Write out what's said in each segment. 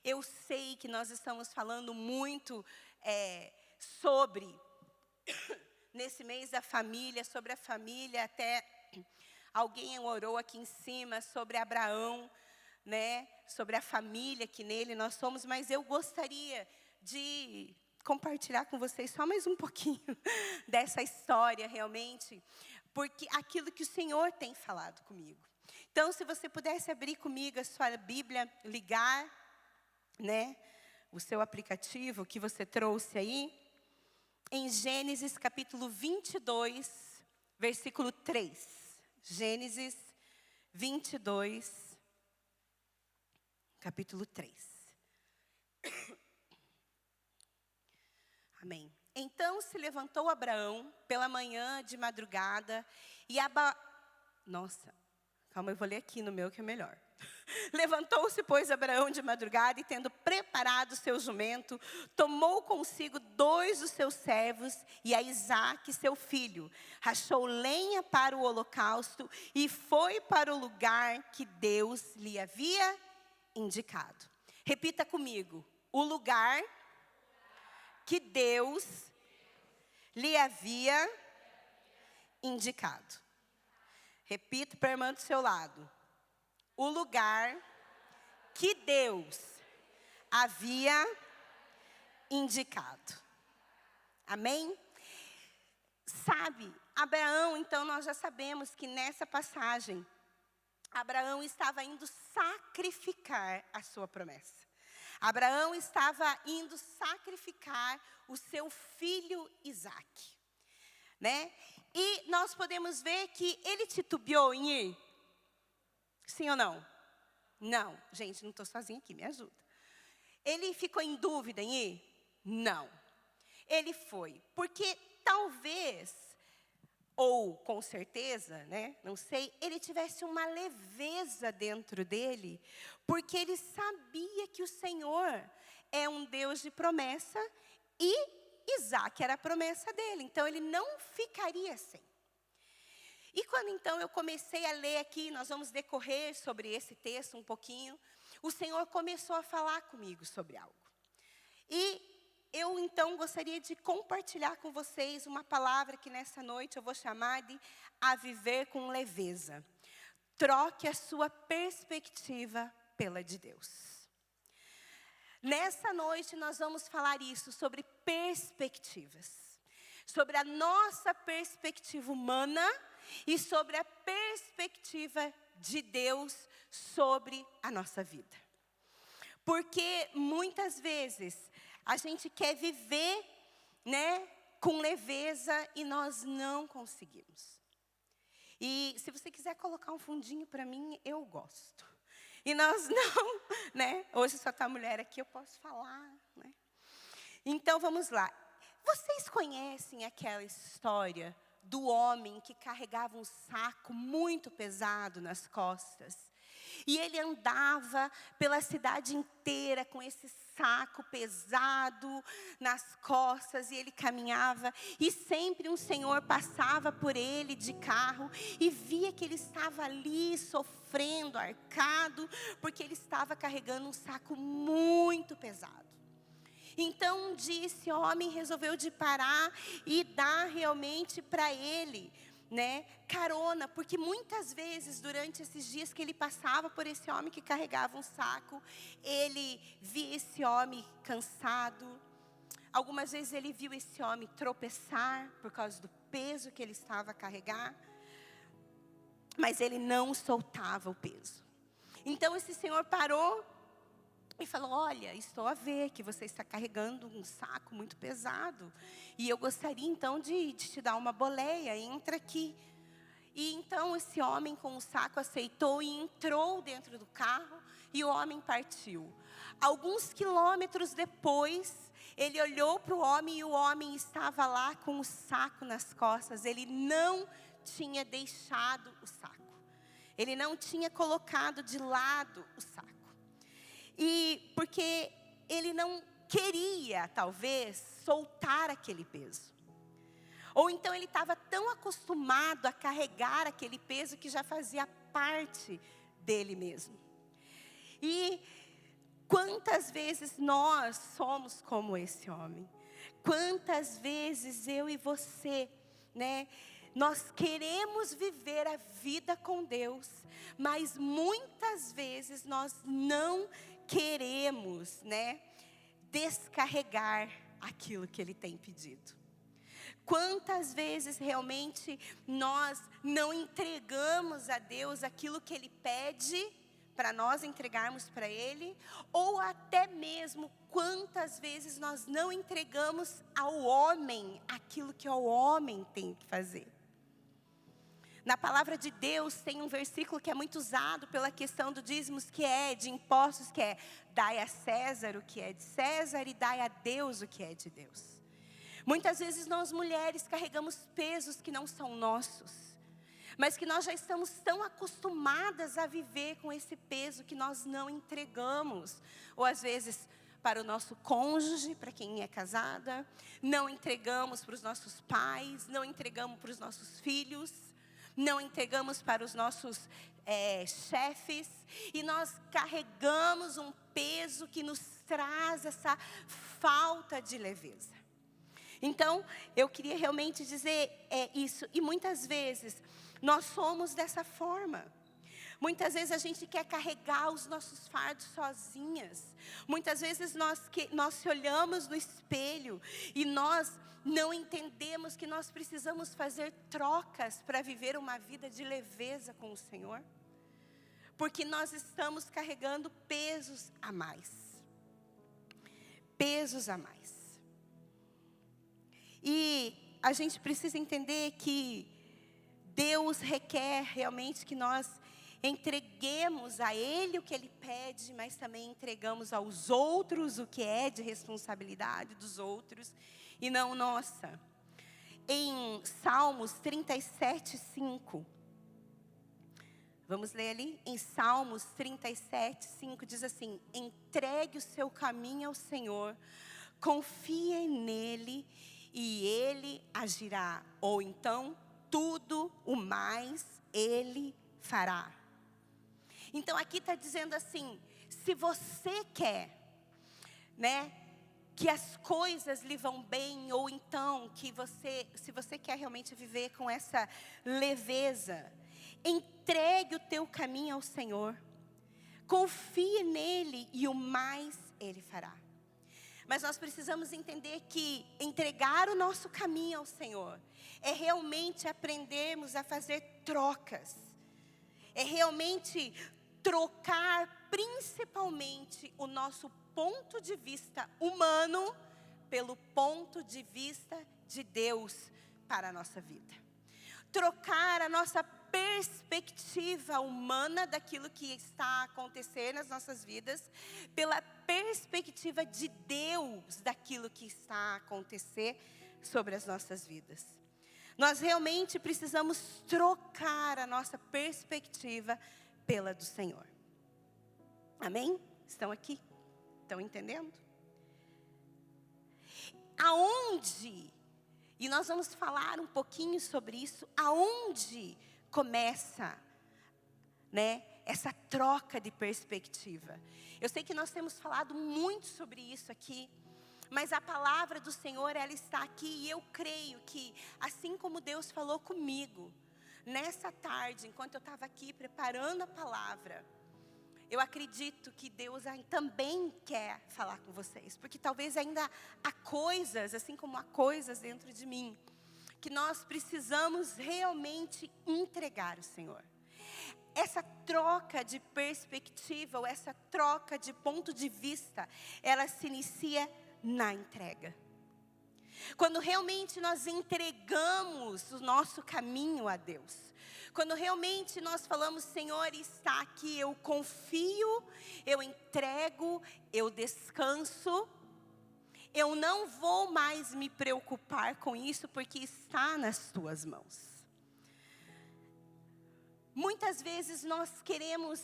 Eu sei que nós estamos falando muito sobre, nesse mês da família, sobre a família, até alguém orou aqui em cima sobre Abraão, né? Sobre a família que nele nós somos, mas eu gostaria de compartilhar com vocês só mais um pouquinho dessa história realmente, porque aquilo que o Senhor tem falado comigo. Então, se você pudesse abrir comigo a sua Bíblia, ligar, né, o seu aplicativo que você trouxe aí, em Gênesis capítulo 22, versículo 3. Gênesis 22, capítulo 3. Amém. Então se levantou Abraão pela manhã de madrugada e Nossa, calma, eu vou ler aqui no meu que é melhor. Levantou-se, pois, Abraão de madrugada e, tendo preparado o seu jumento, tomou consigo 2 dos seus servos e a Isaque, seu filho. Rachou lenha para o holocausto e foi para o lugar que Deus lhe havia indicado. Repita comigo. O lugar que Deus lhe havia indicado. Repita para a irmã do seu lado. O lugar que Deus havia indicado. Amém? Sabe, Abraão, então nós já sabemos que nessa passagem, Abraão estava indo sacrificar a sua promessa. Abraão estava indo sacrificar o seu filho Isaque, né? E nós podemos ver que ele titubeou em ir. Sim ou não? Não. Gente, não estou sozinha aqui, me ajuda. Ele ficou em dúvida em ir? Não. Ele foi. Porque talvez, ou com certeza, né? Não sei, ele tivesse uma leveza dentro dele. Porque ele sabia que o Senhor é um Deus de promessa. E Isaque era a promessa dele. Então ele não ficaria sem. E quando então eu comecei a ler aqui, nós vamos decorrer sobre esse texto um pouquinho, o Senhor começou a falar comigo sobre algo. E eu então gostaria de compartilhar com vocês uma palavra que nessa noite eu vou chamar de a viver com leveza. Troque a sua perspectiva pela de Deus. Nessa noite nós vamos falar isso sobre perspectivas. Sobre a nossa perspectiva humana e sobre a perspectiva de Deus sobre a nossa vida. Porque muitas vezes a gente quer viver, né, com leveza e nós não conseguimos. E se você quiser colocar um fundinho para mim, eu gosto. E nós não, né? Hoje só está a mulher aqui, eu posso falar, né? Então vamos lá. Vocês conhecem aquela história do homem que carregava um saco muito pesado nas costas? E ele andava pela cidade inteira com esse saco pesado nas costas, e ele caminhava, e sempre um senhor passava por ele de carro, e via que ele estava ali sofrendo, arcado, porque ele estava carregando um saco muito pesado. Então um dia esse homem resolveu de parar e dar realmente para ele, né, carona, porque muitas vezes durante esses dias que ele passava por esse homem que carregava um saco, ele via esse homem cansado. Algumas vezes ele viu esse homem tropeçar por causa do peso que ele estava a carregar, mas ele não soltava o peso. Então esse senhor parou e falou: olha, estou a ver que você está carregando um saco muito pesado. E eu gostaria então de te dar uma boleia, entra aqui. E então esse homem com o saco aceitou e entrou dentro do carro, e o homem partiu. Alguns quilômetros depois, ele olhou para o homem e o homem estava lá com o saco nas costas. Ele não tinha deixado o saco. Ele não tinha colocado de lado o saco. E porque ele não queria, talvez, soltar aquele peso. Ou então ele estava tão acostumado a carregar aquele peso que já fazia parte dele mesmo. E Quantas vezes nós somos como esse homem? Quantas vezes eu e você, né? Nós queremos viver a vida com Deus, mas muitas vezes nós não queremos, né, descarregar aquilo que Ele tem pedido. Quantas vezes realmente nós não entregamos a Deus aquilo que Ele pede para nós entregarmos para Ele, ou até mesmo quantas vezes nós não entregamos ao homem aquilo que o homem tem que fazer. Na palavra de Deus tem um versículo que é muito usado pela questão do dízimos, que é de impostos, que é: dai a César o que é de César e dai a Deus o que é de Deus. Muitas vezes nós mulheres carregamos pesos que não são nossos, mas que nós já estamos tão acostumadas a viver com esse peso que nós não entregamos. Ou às vezes para o nosso cônjuge, para quem é casada, não entregamos para os nossos pais, não entregamos para os nossos filhos, não entregamos para os nossos chefes, e nós carregamos um peso que nos traz essa falta de leveza. Então, eu queria realmente dizer isso, e muitas vezes nós somos dessa forma. Muitas vezes a gente quer carregar os nossos fardos sozinhas. Muitas vezes nós se olhamos no espelho e nós não entendemos que nós precisamos fazer trocas para viver uma vida de leveza com o Senhor. Porque nós estamos carregando pesos a mais. Pesos a mais. E a gente precisa entender que Deus requer realmente que nós entreguemos a Ele o que Ele pede, mas também entregamos aos outros o que é de responsabilidade dos outros e não nossa. Em Salmos 37, 5. Vamos ler ali? Em Salmos 37, 5 diz assim: entregue o seu caminho ao Senhor, confie nele e Ele agirá. Ou então, tudo o mais Ele fará. Então aqui está dizendo assim: se você quer, né, que as coisas lhe vão bem, ou então se você quer realmente viver com essa leveza, entregue o teu caminho ao Senhor, confie nele e o mais Ele fará. Mas nós precisamos entender que entregar o nosso caminho ao Senhor é realmente aprendermos a fazer trocas. É realmente trocar principalmente o nosso ponto de vista humano pelo ponto de vista de Deus para a nossa vida. Trocar a nossa perspectiva humana daquilo que está acontecendo nas nossas vidas pela perspectiva de Deus daquilo que está a acontecer sobre as nossas vidas. Nós realmente precisamos trocar a nossa perspectiva pela do Senhor. Amém? Estão aqui? Estão entendendo? Aonde, e nós vamos falar um pouquinho sobre isso, aonde começa, né, essa troca de perspectiva. Eu sei que nós temos falado muito sobre isso aqui, mas a palavra do Senhor, ela está aqui, e eu creio que, assim como Deus falou comigo, nessa tarde, enquanto eu estava aqui preparando a palavra, eu acredito que Deus também quer falar com vocês, porque talvez ainda há coisas, assim como há coisas dentro de mim, que nós precisamos realmente entregar ao Senhor. Essa troca de perspectiva, ou essa troca de ponto de vista, ela se inicia na entrega. Quando realmente nós entregamos o nosso caminho a Deus. Quando realmente nós falamos: Senhor, está aqui, eu confio, eu entrego, eu descanso. Eu não vou mais me preocupar com isso, porque está nas tuas mãos. Muitas vezes nós queremos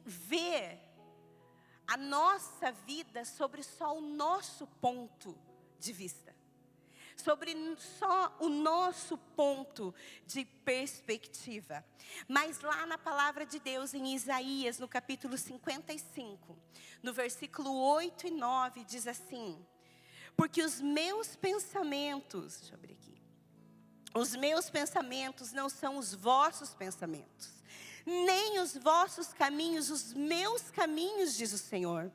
ver a nossa vida sobre só o nosso ponto de vista. sobre só o nosso ponto de perspectiva. Mas lá na palavra de Deus, em Isaías, no capítulo 55, no versículo 8 e 9, diz assim: porque os meus pensamentos, deixa eu abrir aqui, os meus pensamentos não são os vossos pensamentos, nem os vossos caminhos, os meus caminhos, diz o Senhor.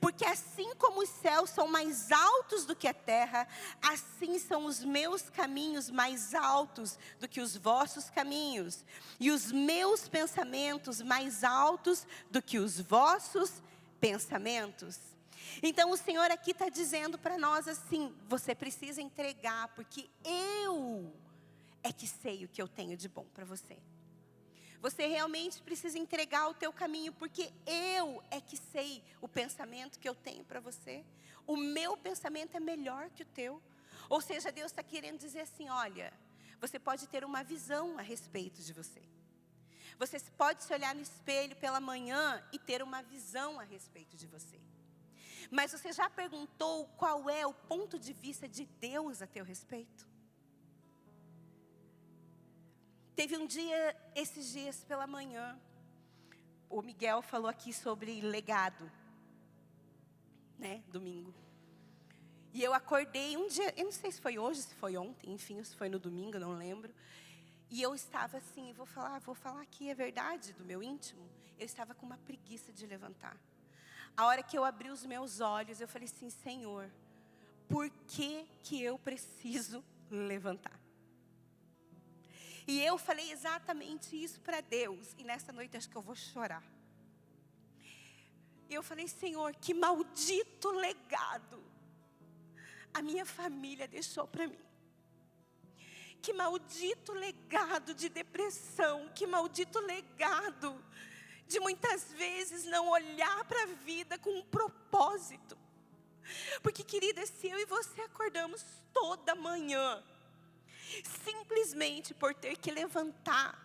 Porque assim como os céus são mais altos do que a terra, assim são os meus caminhos mais altos do que os vossos caminhos, e os meus pensamentos mais altos do que os vossos pensamentos. Então o Senhor aqui está dizendo para nós assim: você precisa entregar, porque eu é que sei o que eu tenho de bom para você. Você realmente precisa entregar o teu caminho, porque eu é que sei o pensamento que eu tenho para você. O meu pensamento é melhor que o teu. Ou seja, Deus está querendo dizer assim: olha, você pode ter uma visão a respeito de você. Você pode se olhar no espelho pela manhã e ter uma visão a respeito de você. Mas você já perguntou qual é o ponto de vista de Deus a teu respeito? Teve um dia, esses dias pela manhã, o Miguel falou aqui sobre legado, né, domingo. E eu acordei um dia, eu não sei se foi hoje, se foi ontem, enfim, se foi no domingo, não lembro. E eu estava assim, vou falar aqui, é verdade, do meu íntimo. Eu estava com uma preguiça de levantar. A hora que eu abri os meus olhos, eu falei assim: Senhor, por que eu preciso levantar? E eu falei exatamente isso para Deus. E nessa noite acho que eu vou chorar. Eu falei: Senhor, que maldito legado a minha família deixou para mim. Que maldito legado de depressão. Que maldito legado de muitas vezes não olhar para a vida com um propósito. Porque, querida, se eu e você acordamos toda manhã simplesmente por ter que levantar,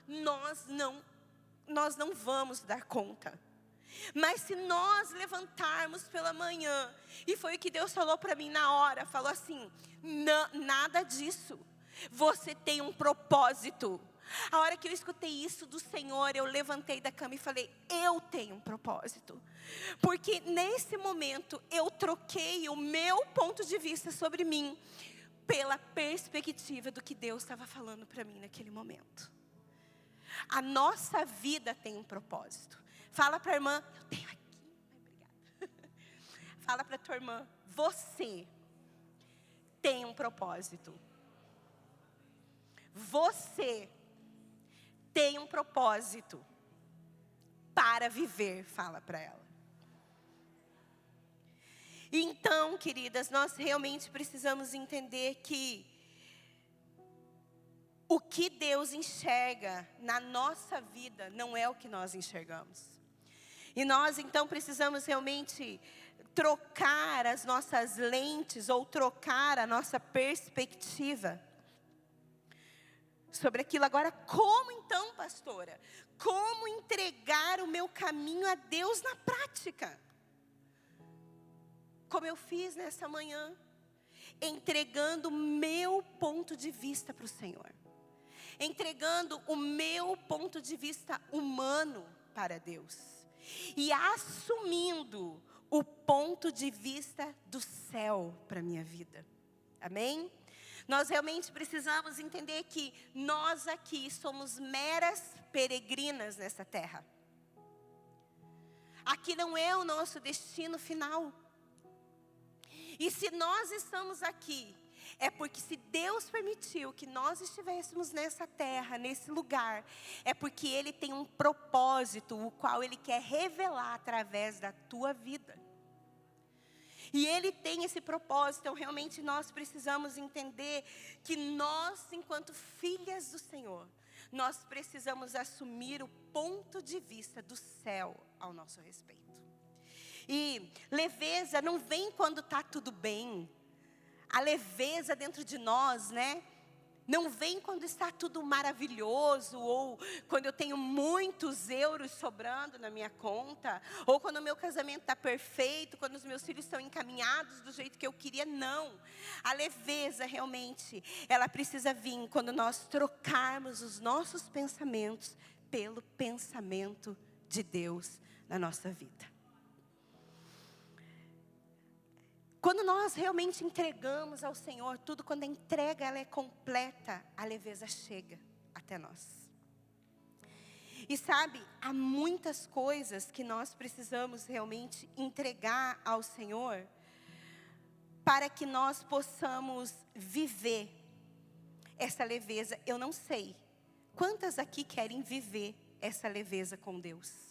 nós não vamos dar conta. Mas se nós levantarmos pela manhã, e foi o que Deus falou para mim na hora, falou assim: nada disso, você tem um propósito. A hora que eu escutei isso do Senhor, eu levantei da cama e falei: eu tenho um propósito. Porque nesse momento eu troquei o meu ponto de vista sobre mim pela perspectiva do que Deus estava falando para mim naquele momento. A nossa vida tem um propósito. Fala para a irmã: eu tenho aqui. Obrigada. Fala para a tua irmã: você tem um propósito. Você tem um propósito para viver. Fala para ela. Então, queridas, nós realmente precisamos entender que o que Deus enxerga na nossa vida não é o que nós enxergamos. E nós então precisamos realmente trocar as nossas lentes ou trocar a nossa perspectiva sobre aquilo. Agora, como então, pastora? Como entregar o meu caminho a Deus na prática? Como eu fiz nessa manhã, entregando o meu ponto de vista para o Senhor. Entregando o meu ponto de vista humano para Deus. E assumindo o ponto de vista do céu para a minha vida. Amém? Nós realmente precisamos entender que nós aqui somos meras peregrinas nessa terra. Aqui não é o nosso destino final. E se nós estamos aqui, é porque se Deus permitiu que nós estivéssemos nessa terra, nesse lugar, é porque Ele tem um propósito, o qual Ele quer revelar através da tua vida. E Ele tem esse propósito, então realmente nós precisamos entender que nós, enquanto filhas do Senhor, nós precisamos assumir o ponto de vista do céu ao nosso respeito. E leveza não vem quando está tudo bem. A leveza dentro de nós, né? Não vem quando está tudo maravilhoso, ou quando eu tenho muitos euros sobrando na minha conta, ou quando o meu casamento está perfeito, quando os meus filhos estão encaminhados do jeito que eu queria. Não. A leveza realmente, ela precisa vir quando nós trocarmos os nossos pensamentos pelo pensamento de Deus na nossa vida. Quando nós realmente entregamos ao Senhor tudo, quando a entrega ela é completa, a leveza chega até nós. E sabe, há muitas coisas que nós precisamos realmente entregar ao Senhor para que nós possamos viver essa leveza. Eu não sei quantas aqui querem viver essa leveza com Deus.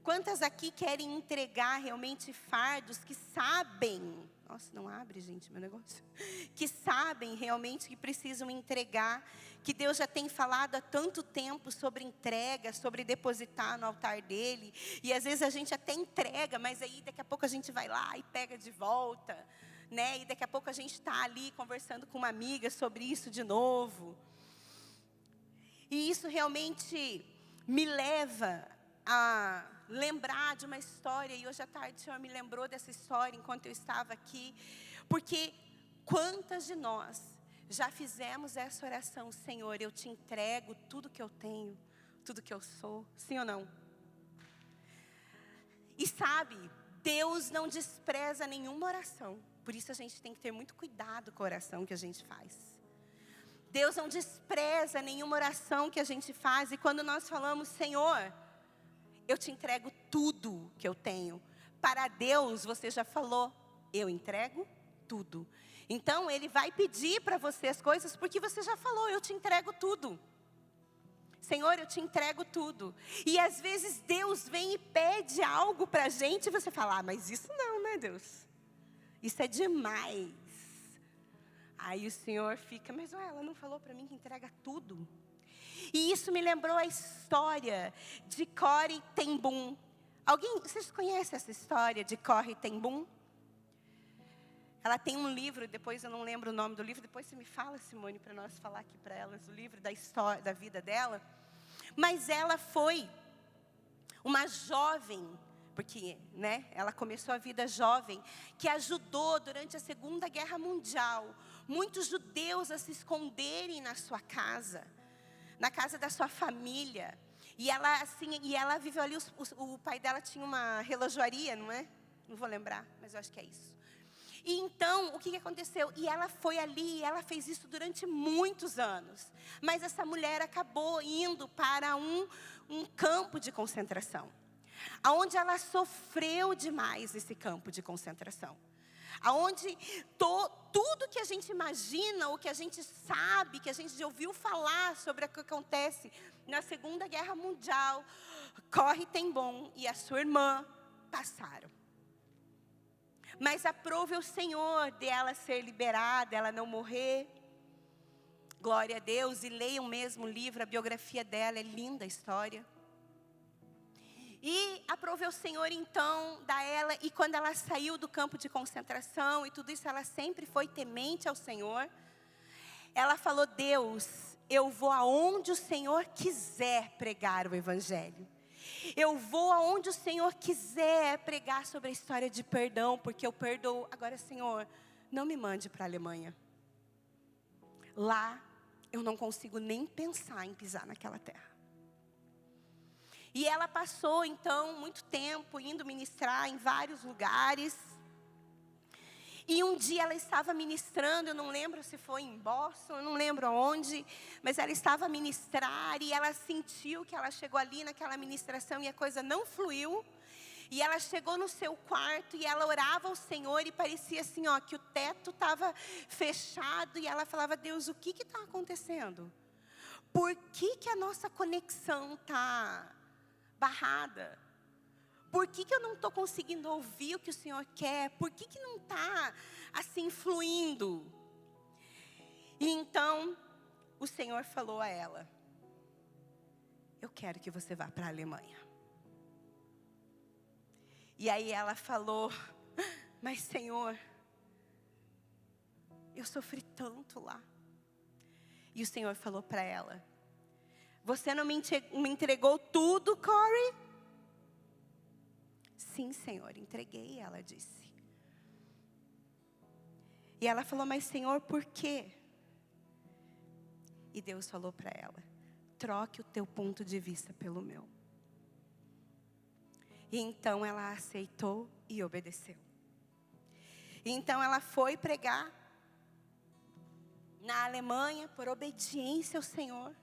Quantas aqui querem entregar realmente fardos que sabem... Nossa, não abre, gente, meu negócio. Que sabem realmente que precisam entregar. Que Deus já tem falado há tanto tempo sobre entrega, sobre depositar no altar dele. E às vezes a gente até entrega, mas aí daqui a pouco a gente vai lá e pega de volta. Né? E daqui a pouco a gente está ali conversando com uma amiga sobre isso de novo. E isso realmente me leva a lembrar de uma história, e hoje à tarde o Senhor me lembrou dessa história enquanto eu estava aqui, porque quantas de nós já fizemos essa oração: Senhor, eu te entrego tudo que eu tenho, tudo que eu sou, sim ou não? E sabe, Deus não despreza nenhuma oração, por isso a gente tem que ter muito cuidado com a oração que a gente faz. Deus não despreza nenhuma oração que a gente faz, e quando nós falamos: Senhor, eu te entrego tudo que eu tenho. Para Deus, você já falou: eu entrego tudo. Então, Ele vai pedir para você as coisas, porque você já falou: eu te entrego tudo. Senhor, eu te entrego tudo. E às vezes Deus vem e pede algo para a gente, e você fala: ah, mas isso não, né, Deus? Isso é demais. Aí o Senhor fica: mas ela não falou para mim que entrega tudo? E isso me lembrou a história de Corrie ten Boom. Vocês conhecem essa história de Corrie ten Boom? Ela tem um livro, depois eu não lembro o nome do livro, depois você me fala, Simone, para nós falar aqui para elas o livro da história, da vida dela. Mas ela foi uma jovem, porque, né, ela começou a vida jovem, que ajudou durante a Segunda Guerra Mundial muitos judeus a se esconderem na sua casa, na casa da sua família. E ela viveu ali, o pai dela tinha uma relojoaria, não é? Não vou lembrar, mas eu acho que é isso. E então, o que aconteceu? E ela foi ali, e ela fez isso durante muitos anos. Mas essa mulher acabou indo para um campo de concentração, aonde ela sofreu demais nesse campo de concentração. Aonde tudo que a gente imagina, o que a gente sabe, que a gente já ouviu falar sobre o que acontece na Segunda Guerra Mundial, Corrie ten Boom e a sua irmã passaram. Mas aprove o Senhor dela ser liberada, ela não morrer. Glória a Deus, e leiam mesmo o livro, a biografia dela, é linda a história. E aprove o Senhor então da ela, e quando ela saiu do campo de concentração e tudo isso, ela sempre foi temente ao Senhor. Ela falou: Deus, eu vou aonde o Senhor quiser pregar o Evangelho. Eu vou aonde o Senhor quiser pregar sobre a história de perdão, porque eu perdoo. Agora, Senhor, não me mande para a Alemanha. Lá, eu não consigo nem pensar em pisar naquela terra. E ela passou, então, muito tempo indo ministrar em vários lugares. E um dia ela estava ministrando, eu não lembro se foi em Boston, eu não lembro aonde, mas ela estava a ministrar e ela sentiu que ela chegou ali naquela ministração e a coisa não fluiu. E ela chegou no seu quarto e ela orava ao Senhor e parecia assim, ó, que o teto estava fechado. E ela falava: Deus, o que está acontecendo? Por que a nossa conexão está barrada? Por que eu não estou conseguindo ouvir o que o Senhor quer? Por que não está assim fluindo? E então o Senhor falou a ela: eu quero que você vá para a Alemanha. E aí ela falou: mas Senhor, eu sofri tanto lá. E o Senhor falou para ela: você não me entregou tudo, Corey? Sim, Senhor, entreguei, ela disse. E ela falou: mas Senhor, por quê? E Deus falou para ela: troque o teu ponto de vista pelo meu. E então ela aceitou e obedeceu. E então ela foi pregar na Alemanha por obediência ao Senhor.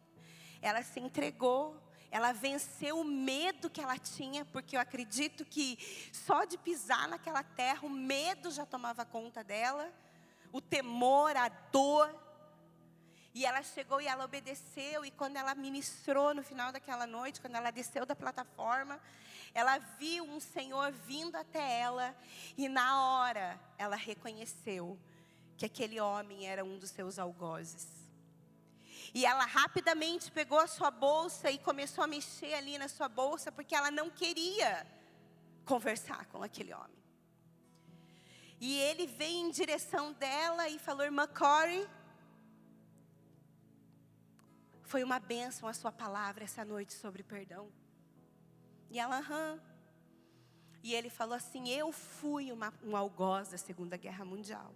Ela se entregou, ela venceu o medo que ela tinha, porque eu acredito que só de pisar naquela terra, o medo já tomava conta dela, o temor, a dor. E ela chegou e ela obedeceu, e quando ela ministrou no final daquela noite, quando ela desceu da plataforma, ela viu um Senhor vindo até ela, e na hora ela reconheceu que aquele homem era um dos seus algozes. E ela rapidamente pegou a sua bolsa e começou a mexer ali na sua bolsa, porque ela não queria conversar com aquele homem. E ele veio em direção dela e falou: irmã Corey, foi uma bênção a sua palavra essa noite sobre perdão. E ela, E ele falou assim: eu fui um algoz da Segunda Guerra Mundial.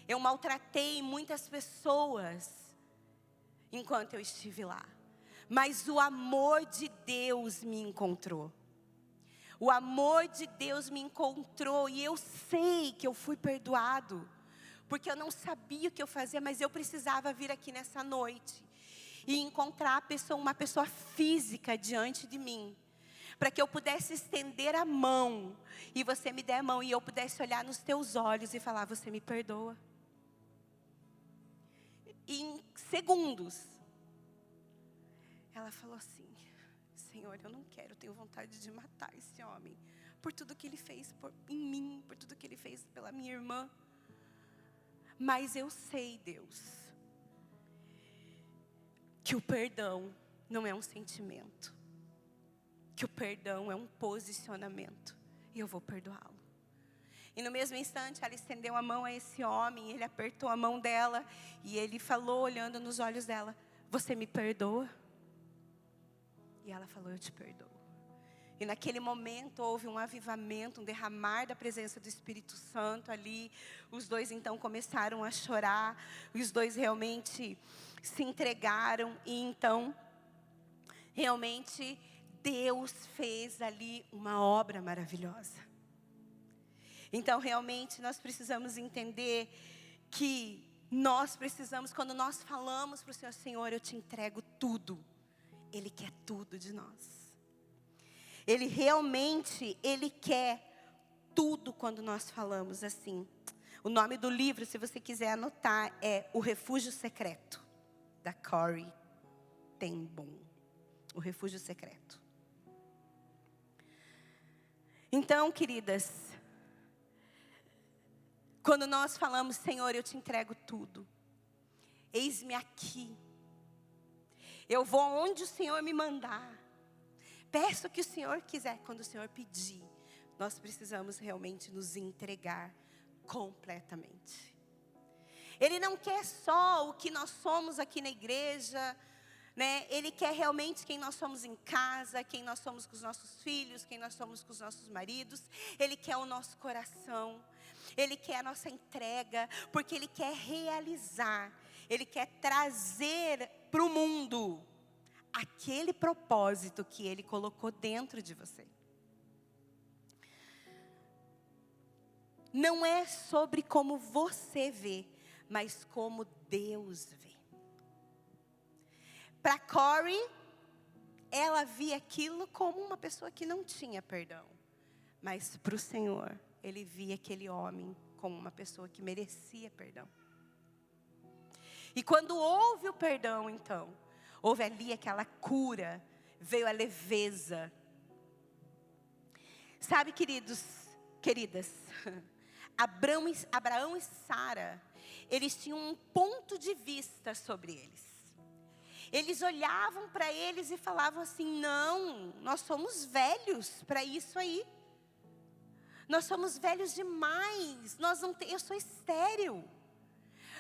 Eu maltratei muitas pessoas enquanto eu estive lá. Mas o amor de Deus me encontrou. O amor de Deus me encontrou. E eu sei que eu fui perdoado. Porque eu não sabia o que eu fazia, mas eu precisava vir aqui nessa noite e encontrar uma pessoa física diante de mim, para que eu pudesse estender a mão, e você me der a mão, e eu pudesse olhar nos teus olhos e falar: você me perdoa. E em segundos, ela falou assim: Senhor, eu não quero, eu tenho vontade de matar esse homem, por tudo que ele fez em mim, por tudo que ele fez pela minha irmã. Mas eu sei, Deus, que o perdão não é um sentimento, que o perdão é um posicionamento, e eu vou perdoá-lo. E no mesmo instante ela estendeu a mão a esse homem, ele apertou a mão dela, e ele falou, olhando nos olhos dela: você me perdoa? E ela falou: eu te perdoo. E naquele momento houve um avivamento, um derramar da presença do Espírito Santo ali. Os dois então começaram a chorar, os dois realmente se entregaram, e então realmente Deus fez ali uma obra maravilhosa. Então realmente nós precisamos entender que nós precisamos, quando nós falamos para o Senhor: Senhor, eu te entrego tudo, Ele quer tudo de nós. Ele realmente, Ele quer tudo quando nós falamos assim. O nome do livro, se você quiser anotar, é O Refúgio Secreto, da Corrie ten Boom. O Refúgio Secreto. Então, queridas, quando nós falamos: Senhor, eu te entrego tudo, eis-me aqui, eu vou onde o Senhor me mandar, peço o que o Senhor quiser. Quando o Senhor pedir, nós precisamos realmente nos entregar completamente. Ele não quer só o que nós somos aqui na igreja, né? Ele quer realmente quem nós somos em casa, quem nós somos com os nossos filhos, quem nós somos com os nossos maridos. Ele quer o nosso coração, Ele quer a nossa entrega, porque Ele quer realizar, Ele quer trazer para o mundo aquele propósito que Ele colocou dentro de você. Não é sobre como você vê, mas como Deus vê. Para Corrie, ela via aquilo como uma pessoa que não tinha perdão. Mas para o Senhor, Ele via aquele homem como uma pessoa que merecia perdão. E quando houve o perdão, então, houve ali aquela cura, veio a leveza. Sabe, queridas, Abraão e Sara, eles tinham um ponto de vista sobre eles. Eles olhavam para eles e falavam assim: não, nós somos velhos para isso aí. Nós somos velhos demais, eu sou estéril.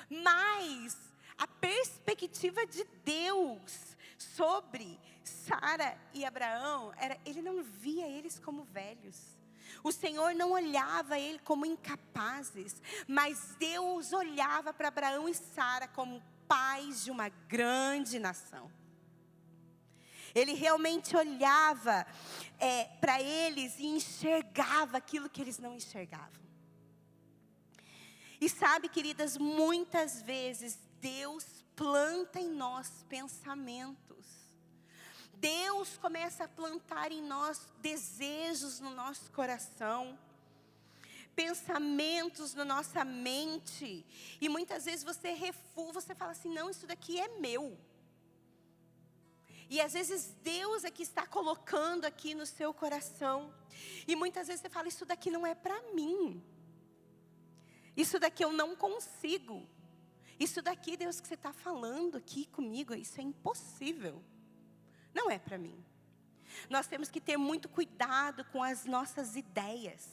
Mas A perspectiva de Deus sobre Sara e Abraão ele não via eles como velhos. O Senhor não olhava ele como incapazes, mas Deus olhava para Abraão e Sara como pais de uma grande nação. Ele realmente olhava para eles e enxergava aquilo que eles não enxergavam. E sabe, queridas, muitas vezes Deus planta em nós pensamentos. Deus começa a plantar em nós desejos no nosso coração, pensamentos na nossa mente. E muitas vezes você refuga, você fala assim, não, isso daqui é meu. E às vezes Deus é que está colocando aqui no seu coração. E muitas vezes você fala, isso daqui não é para mim. Isso daqui eu não consigo. Isso daqui, Deus, que você está falando aqui comigo, isso é impossível. Não é para mim. Nós temos que ter muito cuidado com as nossas ideias.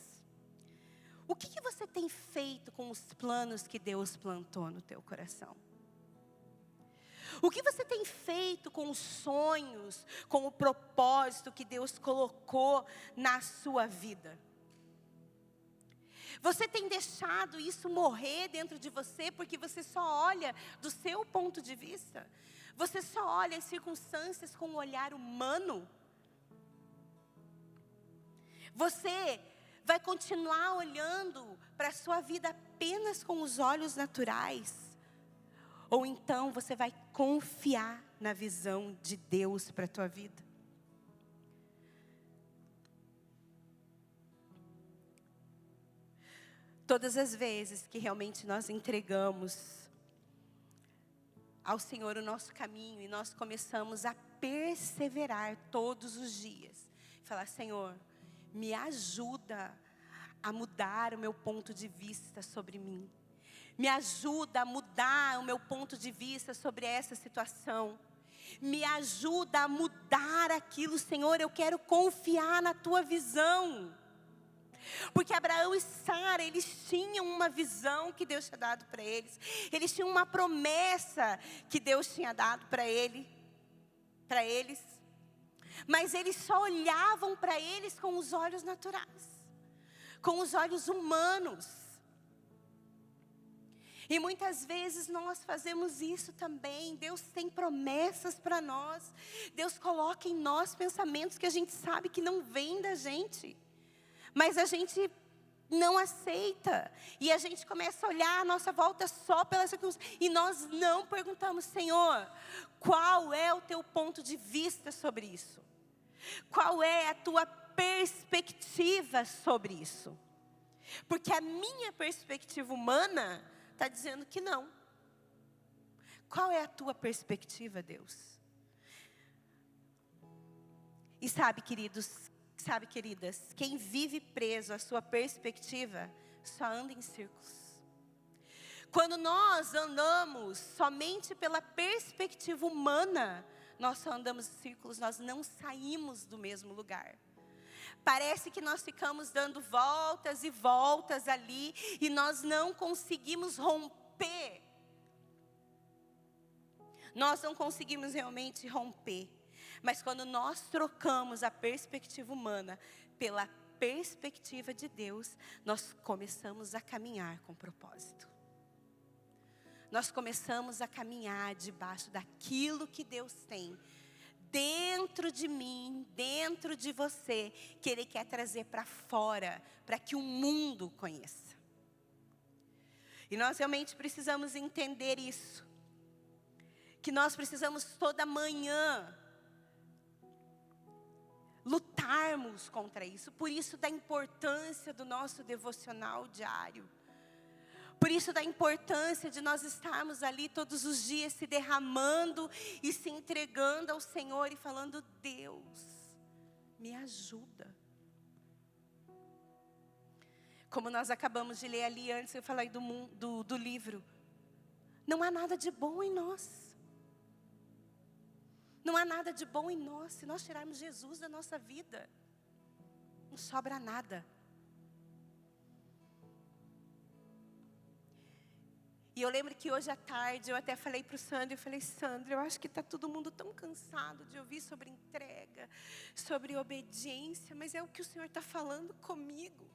O que você tem feito com os planos que Deus plantou no teu coração? O que você tem feito com os sonhos, com o propósito que Deus colocou na sua vida? Você tem deixado isso morrer dentro de você porque você só olha do seu ponto de vista? Você só olha as circunstâncias com um olhar humano? Você vai continuar olhando para a sua vida apenas com os olhos naturais? Ou então você vai confiar na visão de Deus para a tua vida? Todas as vezes que realmente nós entregamos ao Senhor o nosso caminho e nós começamos a perseverar todos os dias, falar, Senhor, me ajuda a mudar o meu ponto de vista sobre mim. Me ajuda a mudar o meu ponto de vista sobre essa situação. Me ajuda a mudar aquilo, Senhor, eu quero confiar na tua visão. Porque Abraão e Sara, eles tinham uma visão que Deus tinha dado para eles. Eles tinham uma promessa que Deus tinha dado para eles. Mas eles só olhavam para eles com os olhos naturais, com os olhos humanos. E muitas vezes nós fazemos isso também. Deus tem promessas para nós. Deus coloca em nós pensamentos que a gente sabe que não vêm da gente. Mas a gente não aceita. E a gente começa a olhar a nossa volta só pelas circunstâncias. E nós não perguntamos, Senhor, qual é o teu ponto de vista sobre isso? Qual é a tua perspectiva sobre isso? Porque a minha perspectiva humana está dizendo que não. Qual é a tua perspectiva, Deus? E sabe, queridos, queridas, quem vive preso à sua perspectiva, só anda em círculos. Quando nós andamos somente pela perspectiva humana, nós só andamos em círculos, nós não saímos do mesmo lugar. Parece que nós ficamos dando voltas e voltas ali, e nós não conseguimos romper. Nós não conseguimos realmente romper. Mas quando nós trocamos a perspectiva humana pela perspectiva de Deus, nós começamos a caminhar com propósito. Nós começamos a caminhar debaixo daquilo que Deus tem dentro de mim, dentro de você, que Ele quer trazer para fora, para que o mundo conheça. E nós realmente precisamos entender isso. Que nós precisamos toda manhã lutarmos contra isso. Por isso da importância do nosso devocional diário. Por isso da importância de nós estarmos ali todos os dias se derramando e se entregando ao Senhor e falando, Deus, me ajuda. Como nós acabamos de ler ali antes, eu falei do livro. Não há nada de bom em nós. Não há nada de bom em nós. Se nós tirarmos Jesus da nossa vida, não sobra nada. E eu lembro que hoje à tarde eu até falei para o Sandro, eu falei, Sandro, eu acho que está todo mundo tão cansado de ouvir sobre entrega, sobre obediência, mas é o que o Senhor está falando comigo.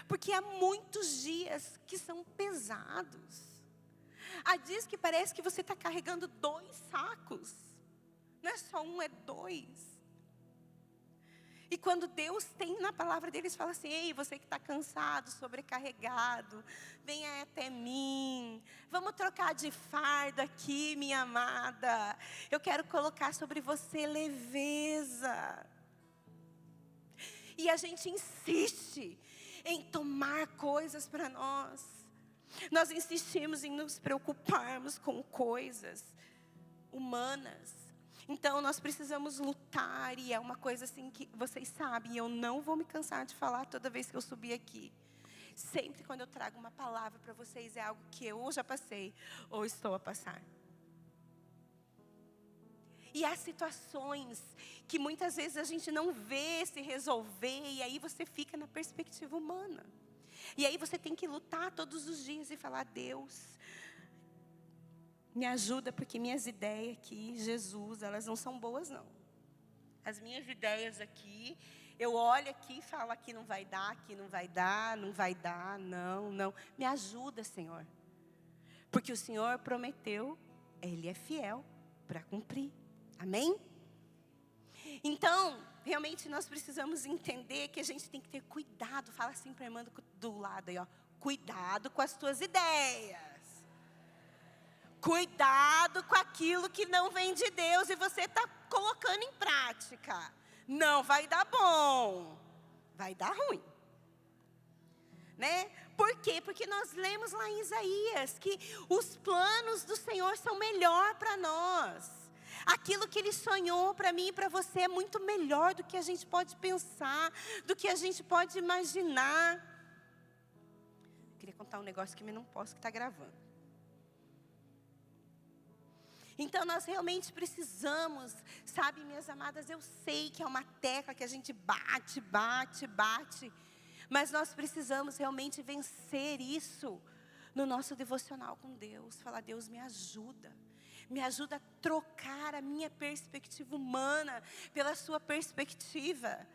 Porque há muitos dias que são pesados. Há dias que parece que você está carregando 2 sacos. Não é só um, é 2. E quando Deus tem na palavra deles, fala assim, ei, você que está cansado, sobrecarregado, venha até mim. Vamos trocar de fardo aqui, minha amada. Eu quero colocar sobre você leveza. E a gente insiste em tomar coisas para nós. Nós insistimos em nos preocuparmos com coisas humanas. Então, nós precisamos lutar, e é uma coisa assim que vocês sabem, eu não vou me cansar de falar toda vez que eu subir aqui. Sempre quando eu trago uma palavra para vocês, é algo que eu ou já passei, ou estou a passar. E há situações que muitas vezes a gente não vê se resolver, e aí você fica na perspectiva humana. E aí você tem que lutar todos os dias e falar, Deus, me ajuda, porque minhas ideias aqui, Jesus, elas não são boas não. As minhas ideias aqui, eu olho aqui e falo, aqui não vai dar, aqui não vai dar, não vai dar, não. Me ajuda, Senhor. Porque o Senhor prometeu, Ele é fiel para cumprir. Amém? Então, realmente nós precisamos entender que a gente tem que ter cuidado. Fala assim para a irmã do lado aí, ó. Cuidado com as tuas ideias. Cuidado com aquilo que não vem de Deus e você está colocando em prática. Não vai dar bom. Vai dar ruim. Né? Por quê? Porque nós lemos lá em Isaías que os planos do Senhor são melhor para nós. Aquilo que Ele sonhou para mim e para você é muito melhor do que a gente pode pensar, do que a gente pode imaginar. Eu queria contar um negócio que eu não posso, que está gravando. Então nós realmente precisamos, sabe, minhas amadas, eu sei que é uma tecla que a gente bate, mas nós precisamos realmente vencer isso no nosso devocional com Deus. Falar, Deus, me ajuda a trocar a minha perspectiva humana pela sua perspectiva.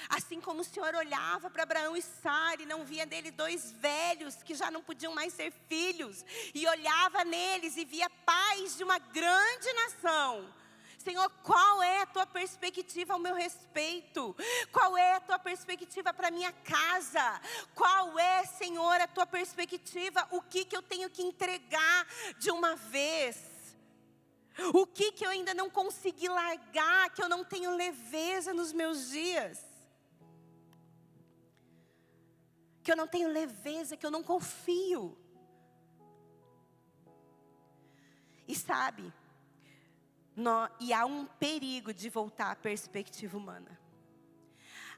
Assim como o Senhor olhava para Abraão e Sara e não via nele 2 velhos que já não podiam mais ser filhos, e olhava neles e via pais de uma grande nação. Senhor, qual é a tua perspectiva ao meu respeito? Qual é a tua perspectiva para a minha casa? Qual é, Senhor, a tua perspectiva? O que eu tenho que entregar de uma vez? O que eu ainda não consegui largar, que eu não tenho leveza nos meus dias? Que eu não tenho leveza, que eu não confio. E sabe, e há um perigo de voltar à perspectiva humana.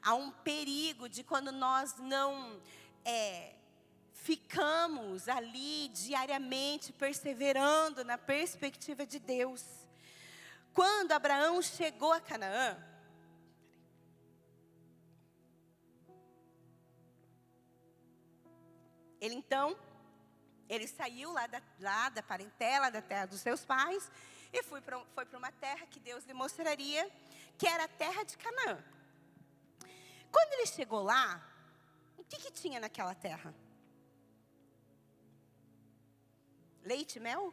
Há um perigo de quando nós não ficamos ali diariamente perseverando na perspectiva de Deus. Quando Abraão chegou a Canaã, ele saiu lá da parentela, da terra dos seus pais, e foi para uma terra que Deus lhe mostraria, que era a terra de Canaã. Quando ele chegou lá, o que tinha naquela terra? Leite e mel?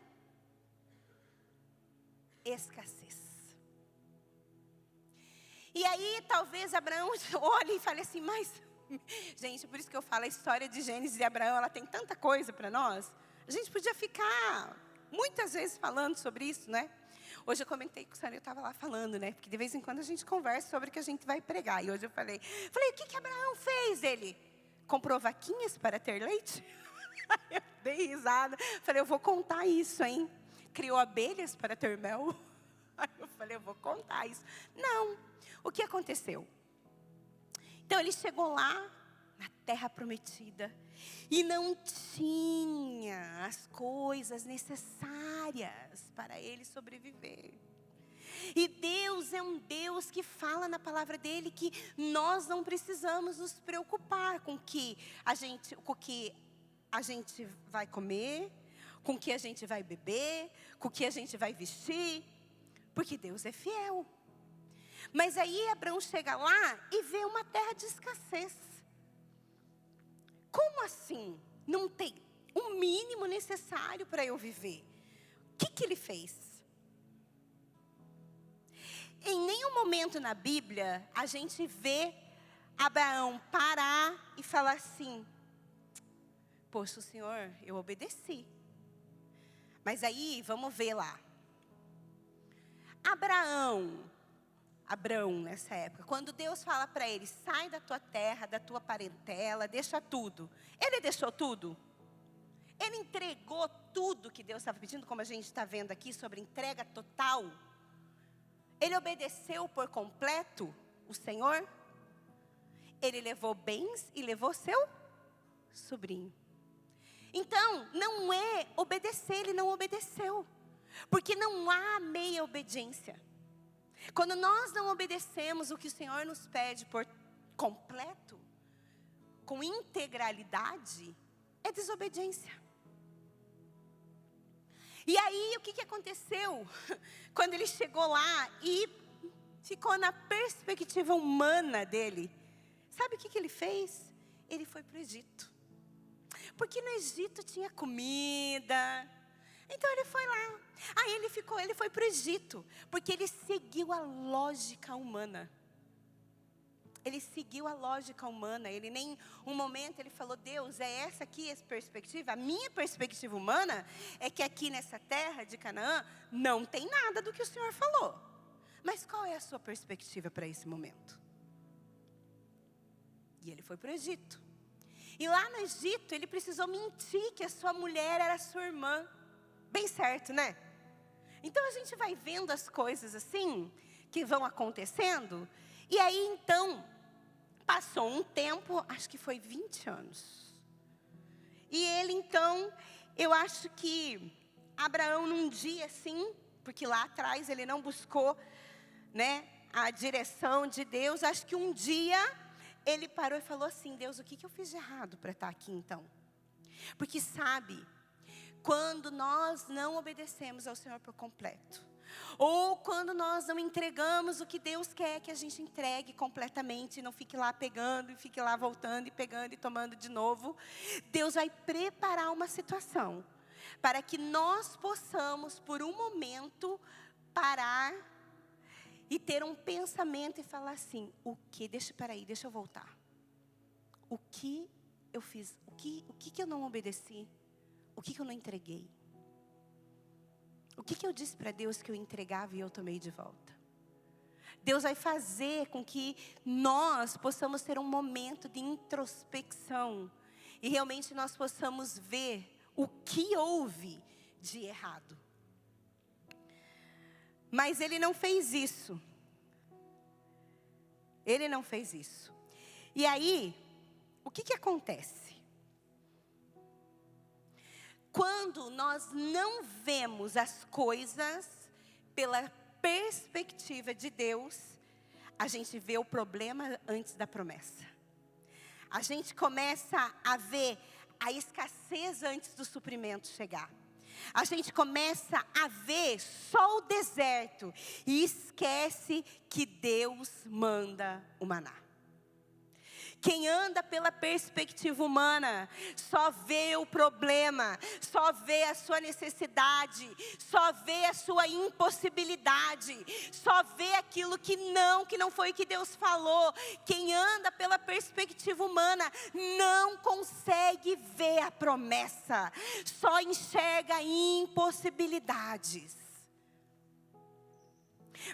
Escassez. E aí talvez Abraão olhe e fale assim, mas... Gente, por isso que eu falo, a história de Gênesis e Abraão, ela tem tanta coisa para nós. A gente podia ficar muitas vezes falando sobre isso, né? Hoje eu comentei com o Sandro, eu estava lá falando, né? Porque de vez em quando a gente conversa sobre o que a gente vai pregar. E hoje eu falei, o que Abraão fez? Ele comprou vaquinhas para ter leite? Eu dei risada. Falei, eu vou contar isso, hein? Criou abelhas para ter mel? Aí eu falei, eu vou contar isso. Não. O que aconteceu? Então ele chegou lá, na terra prometida, e não tinha as coisas necessárias para ele sobreviver. E Deus é um Deus que fala na palavra dele que nós não precisamos nos preocupar com o que a gente vai comer, com o que a gente vai beber, com o que a gente vai vestir, porque Deus é fiel. Mas aí Abraão chega lá e vê uma terra de escassez. Como assim? Não tem o mínimo necessário para eu viver. O que ele fez? Em nenhum momento na Bíblia a gente vê Abraão parar e falar assim: poxa, Senhor, eu obedeci. Mas aí, vamos ver lá. Abraão, nessa época, quando Deus fala para ele: sai da tua terra, da tua parentela, deixa tudo. Ele deixou tudo? Ele entregou tudo que Deus estava pedindo, como a gente está vendo aqui, sobre entrega total? Ele obedeceu por completo o Senhor? Ele levou bens e levou seu sobrinho. Então, não é obedecer, ele não obedeceu. Porque não há meia obediência. Quando nós não obedecemos o que o Senhor nos pede por completo, com integralidade, é desobediência. E aí, o que aconteceu? Quando ele chegou lá e ficou na perspectiva humana dele, sabe o que ele fez? Ele foi para o Egito. Porque no Egito tinha comida. Então ele foi lá. Aí ele foi para o Egito. Porque ele seguiu a lógica humana. Ele seguiu a lógica humana. Ele nem um momento ele falou: Deus, é essa aqui a perspectiva? A minha perspectiva humana é que aqui nessa terra de Canaã não tem nada do que o Senhor falou. Mas qual é a sua perspectiva para esse momento? E ele foi para o Egito. E lá no Egito ele precisou mentir que a sua mulher era sua irmã. Bem certo, né? Então a gente vai vendo as coisas assim, que vão acontecendo. E aí então, passou um tempo, acho que foi 20 anos. E ele então, eu acho que Abraão num dia assim, porque lá atrás ele não buscou, né, a direção de Deus. Acho que um dia ele parou e falou assim: Deus, o que eu fiz de errado para estar aqui então? Porque sabe, quando nós não obedecemos ao Senhor por completo, ou quando nós não entregamos o que Deus quer que a gente entregue completamente, e não fique lá pegando, e fique lá voltando, e pegando, e tomando de novo, Deus vai preparar uma situação, para que nós possamos, por um momento, parar, e ter um pensamento e falar assim: deixa eu voltar. O que eu fiz? O que eu não obedeci? O que eu não entreguei? O que eu disse para Deus que eu entregava e eu tomei de volta? Deus vai fazer com que nós possamos ter um momento de introspecção. E realmente nós possamos ver o que houve de errado. Mas ele não fez isso. Ele não fez isso. E aí, o que acontece? Quando nós não vemos as coisas pela perspectiva de Deus, a gente vê o problema antes da promessa. A gente começa a ver a escassez antes do suprimento chegar. A gente começa a ver só o deserto e esquece que Deus manda o maná. Quem anda pela perspectiva humana só vê o problema, só vê a sua necessidade, só vê a sua impossibilidade, só vê aquilo que não foi o que Deus falou. Quem anda pela perspectiva humana não consegue ver a promessa, só enxerga impossibilidades.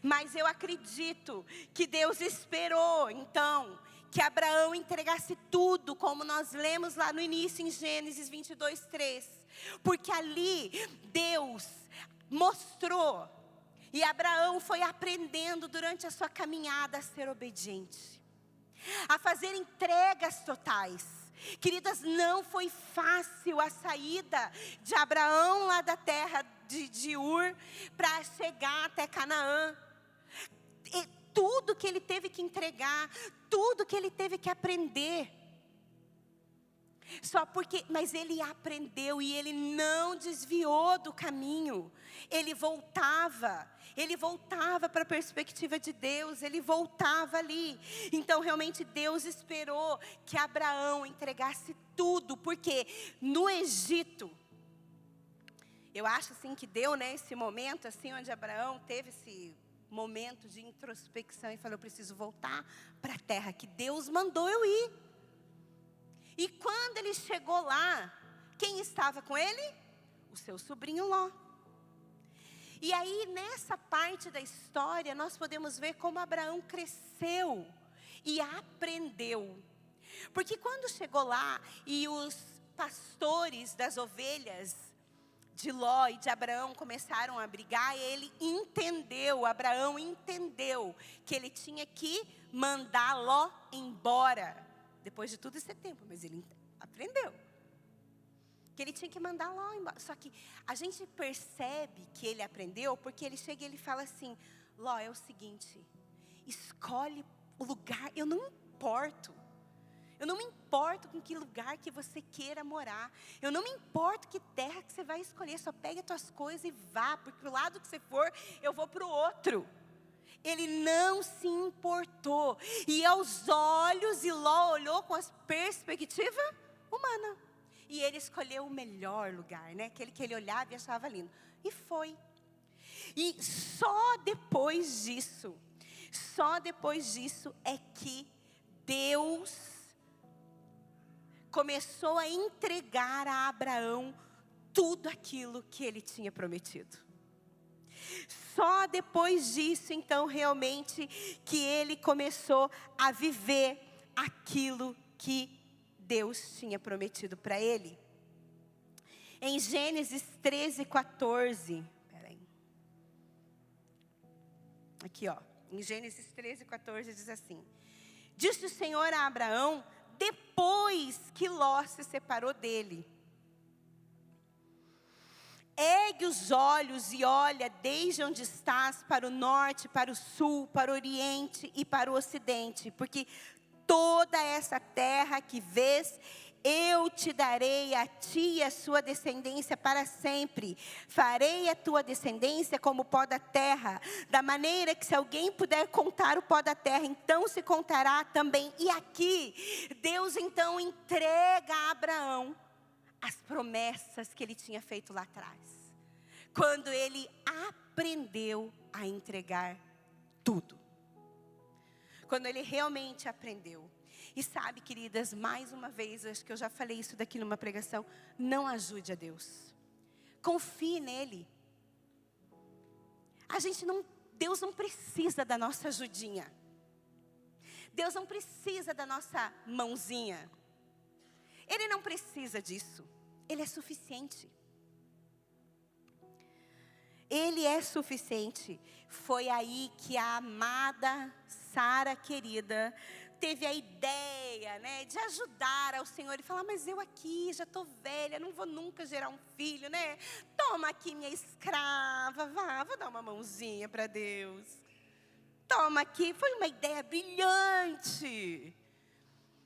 Mas eu acredito que Deus esperou, então, que Abraão entregasse tudo, como nós lemos lá no início em Gênesis 22:3. Porque ali Deus mostrou, e Abraão foi aprendendo durante a sua caminhada a ser obediente, a fazer entregas totais. Queridas, não foi fácil a saída de Abraão lá da terra de Ur para chegar até Canaã. Tudo que ele teve que entregar, tudo que ele teve que aprender. Mas ele aprendeu e ele não desviou do caminho. Ele voltava para a perspectiva de Deus, ele voltava ali. Então realmente Deus esperou que Abraão entregasse tudo, porque no Egito, eu acho assim que deu, né, esse momento assim onde Abraão teve esse momento de introspecção e falou: eu preciso voltar para a terra que Deus mandou eu ir. E quando ele chegou lá, quem estava com ele? O seu sobrinho Ló. E aí, nessa parte da história, nós podemos ver como Abraão cresceu e aprendeu. Porque quando chegou lá e os pastores das ovelhas de Ló e de Abraão começaram a brigar, Abraão entendeu que ele tinha que mandar Ló embora. Depois de tudo esse tempo, mas ele aprendeu que ele tinha que mandar Ló embora. Só que a gente percebe que ele aprendeu porque ele chega e ele fala assim: Ló, é o seguinte, escolhe o lugar, eu não me importo com que lugar que você queira morar, eu não me importo que terra que você vai escolher, só pegue as tuas coisas e vá, porque o lado que você for, eu vou para o outro. Ele não se importou. E aos olhos, e Ló olhou com a perspectiva humana. E ele escolheu o melhor lugar, né? Aquele que ele olhava e achava lindo. E foi. E só depois disso é que Deus começou a entregar a Abraão tudo aquilo que ele tinha prometido. Só depois disso, então, realmente, que ele começou a viver aquilo que Deus tinha prometido para ele. Em Gênesis 13:14, peraí. Aqui, ó, em Gênesis 13:14 diz assim: disse o Senhor a Abraão, depois que Ló se separou dele: ergue os olhos e olha desde onde estás para o norte, para o sul, para o oriente e para o ocidente, porque toda essa terra que vês, eu te darei a ti e a sua descendência para sempre. Farei a tua descendência como o pó da terra, da maneira que se alguém puder contar o pó da terra, então se contará também. E aqui, Deus então entrega a Abraão as promessas que ele tinha feito lá atrás, quando ele aprendeu a entregar tudo. Quando ele realmente aprendeu. E sabe, queridas, mais uma vez, acho que eu já falei isso daqui numa pregação, não ajude a Deus. Confie nele. Deus não precisa da nossa ajudinha. Deus não precisa da nossa mãozinha. Ele não precisa disso. Ele é suficiente. Ele é suficiente. Foi aí que a amada Sara querida teve a ideia, né, de ajudar ao Senhor e falar: mas eu aqui já estou velha, não vou nunca gerar um filho, né? Toma aqui minha escrava, vou dar uma mãozinha para Deus. Toma aqui. Foi uma ideia brilhante.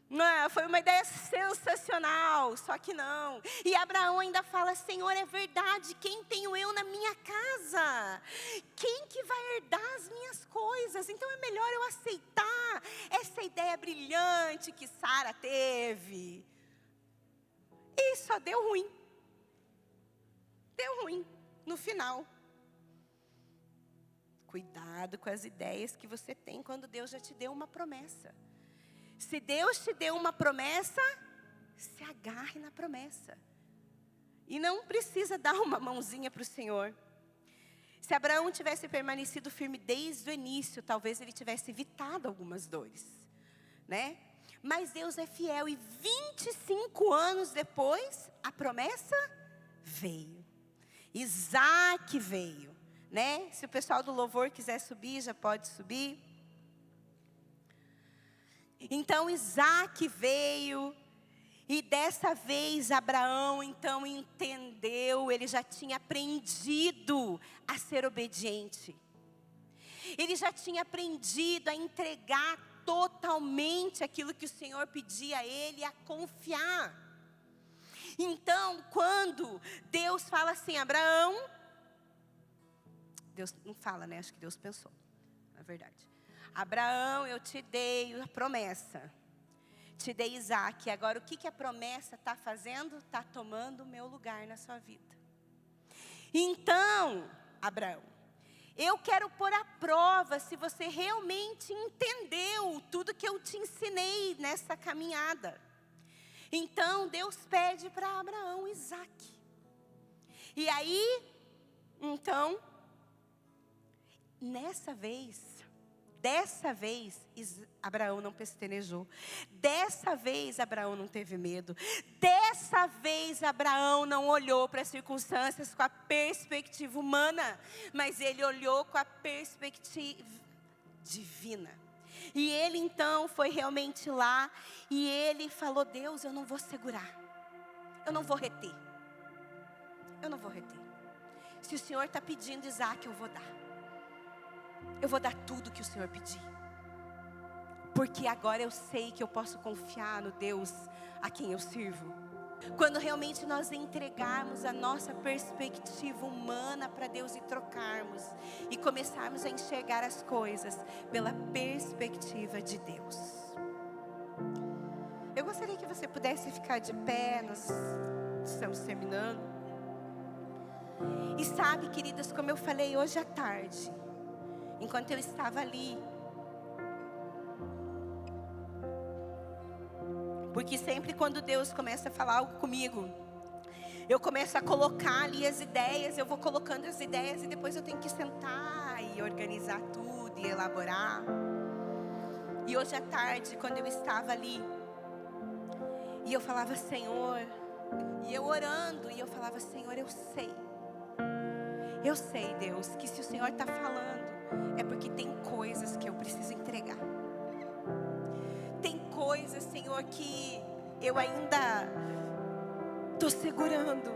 Não, foi uma ideia sensacional, só que não. E Abraão ainda fala: Senhor, é verdade, quem tenho eu na minha casa? Quem que vai herdar as minhas coisas? Então é melhor eu aceitar essa ideia brilhante que Sara teve. E só deu ruim. Deu ruim no final. Cuidado com as ideias que você tem quando Deus já te deu uma promessa. Se Deus te deu uma promessa, se agarre na promessa. E não precisa dar uma mãozinha para o Senhor. Se Abraão tivesse permanecido firme desde o início, talvez ele tivesse evitado algumas dores, né? Mas Deus é fiel e 25 anos depois, a promessa veio. Isaac veio, né? Se o pessoal do louvor quiser subir, já pode subir. Então Isaac veio, e dessa vez Abraão então entendeu, ele já tinha aprendido a ser obediente. Ele já tinha aprendido a entregar totalmente aquilo que o Senhor pedia a ele, a confiar. Então, quando Deus fala assim, Abraão, Deus não fala, né? Acho que Deus pensou, na verdade. Abraão, eu te dei a promessa. Te dei Isaac. Agora, o que a promessa está fazendo? Está tomando o meu lugar na sua vida. Então, Abraão, eu quero pôr à prova se você realmente entendeu tudo que eu te ensinei nessa caminhada. Então, Deus pede para Abraão Isaac. E aí, então, dessa vez, Abraão não pestanejou. Dessa vez, Abraão não teve medo. Dessa vez, Abraão não olhou para as circunstâncias com a perspectiva humana, mas ele olhou com a perspectiva divina. E ele então foi realmente lá e ele falou, Deus, eu não vou segurar. Eu não vou reter. Eu não vou reter. Se o Senhor está pedindo Isaac, eu vou dar. Eu vou dar tudo que o Senhor pedir. Porque agora eu sei que eu posso confiar no Deus a quem eu sirvo. Quando realmente nós entregarmos a nossa perspectiva humana para Deus e trocarmos. E começarmos a enxergar as coisas pela perspectiva de Deus. Eu gostaria que você pudesse ficar de pé, nós estamos terminando. E sabe, queridas, como eu falei hoje à tarde, enquanto eu estava ali, porque sempre quando Deus começa a falar algo comigo, eu começo a colocar ali as ideias, eu vou colocando as ideias e depois eu tenho que sentar e organizar tudo e elaborar. E hoje à tarde, quando eu estava ali, e eu falava, Senhor, e eu orando, e eu falava, Senhor, eu sei, Deus, que se o Senhor está falando, é porque tem coisas que eu preciso entregar. Tem coisas, Senhor, que eu ainda estou segurando.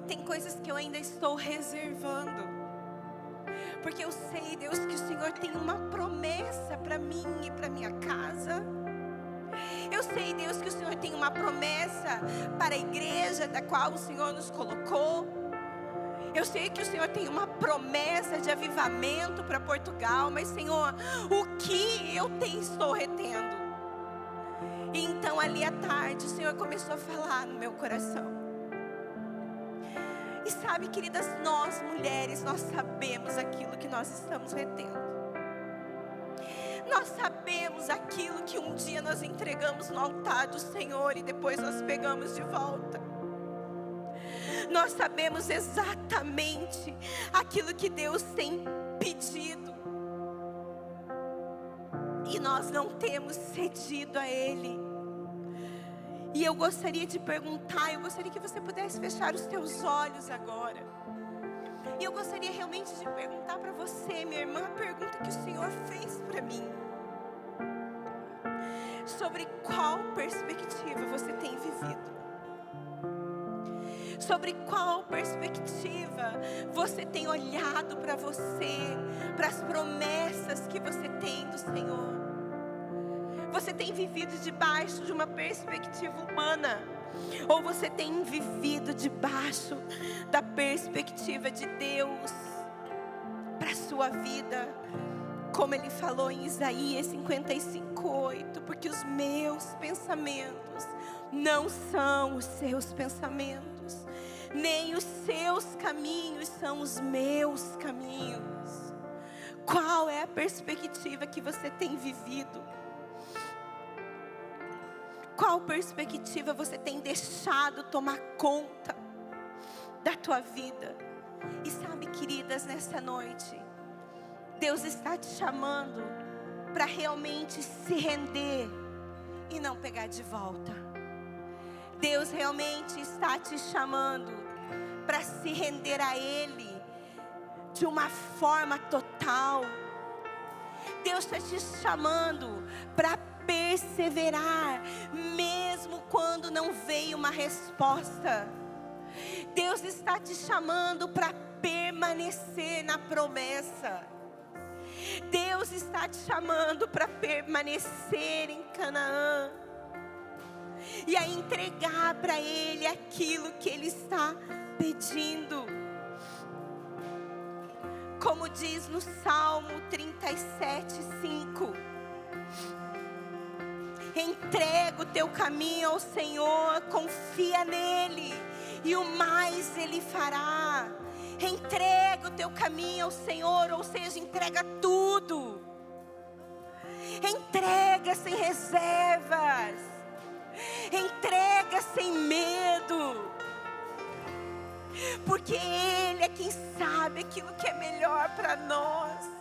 Tem coisas que eu ainda estou reservando. Porque eu sei, Deus, que o Senhor tem uma promessa para mim e para minha casa. Eu sei, Deus, que o Senhor tem uma promessa para a igreja da qual o Senhor nos colocou. Eu sei que o Senhor tem uma promessa de avivamento para Portugal, mas, Senhor, o que eu estou retendo? E então, ali à tarde, o Senhor começou a falar no meu coração. E sabe, queridas, nós mulheres, nós sabemos aquilo que nós estamos retendo. Nós sabemos aquilo que um dia nós entregamos no altar do Senhor e depois nós pegamos de volta. Nós sabemos exatamente aquilo que Deus tem pedido. E nós não temos cedido a Ele. E eu gostaria de perguntar, eu gostaria que você pudesse fechar os teus olhos agora. E eu gostaria realmente de perguntar para você, minha irmã, a pergunta que o Senhor fez para mim. Sobre qual perspectiva você tem vivido? Sobre qual perspectiva você tem olhado para você, para as promessas que você tem do Senhor? Você tem vivido debaixo de uma perspectiva humana? Ou você tem vivido debaixo da perspectiva de Deus para a sua vida? Como Ele falou em Isaías 55:8, porque os meus pensamentos não são os seus pensamentos, nem os seus caminhos são os meus caminhos. Qual é a perspectiva que você tem vivido? Qual perspectiva você tem deixado tomar conta da tua vida? E sabe, queridas, nessa noite, Deus está te chamando para realmente se render e não pegar de volta. Deus realmente está te chamando para se render a Ele de uma forma total. Deus está te chamando para perseverar, mesmo quando não veio uma resposta. Deus está te chamando para permanecer na promessa. Deus está te chamando para permanecer em Canaã. e a entregar para Ele aquilo que Ele está pedindo. Como diz no Salmo 37:5, entrega o teu caminho ao Senhor, confia nele, e o mais Ele fará. Entrega o teu caminho ao Senhor, ou seja, entrega tudo. Entrega sem reservas. Entrega sem medo. Porque Ele é quem sabe aquilo que é melhor para nós.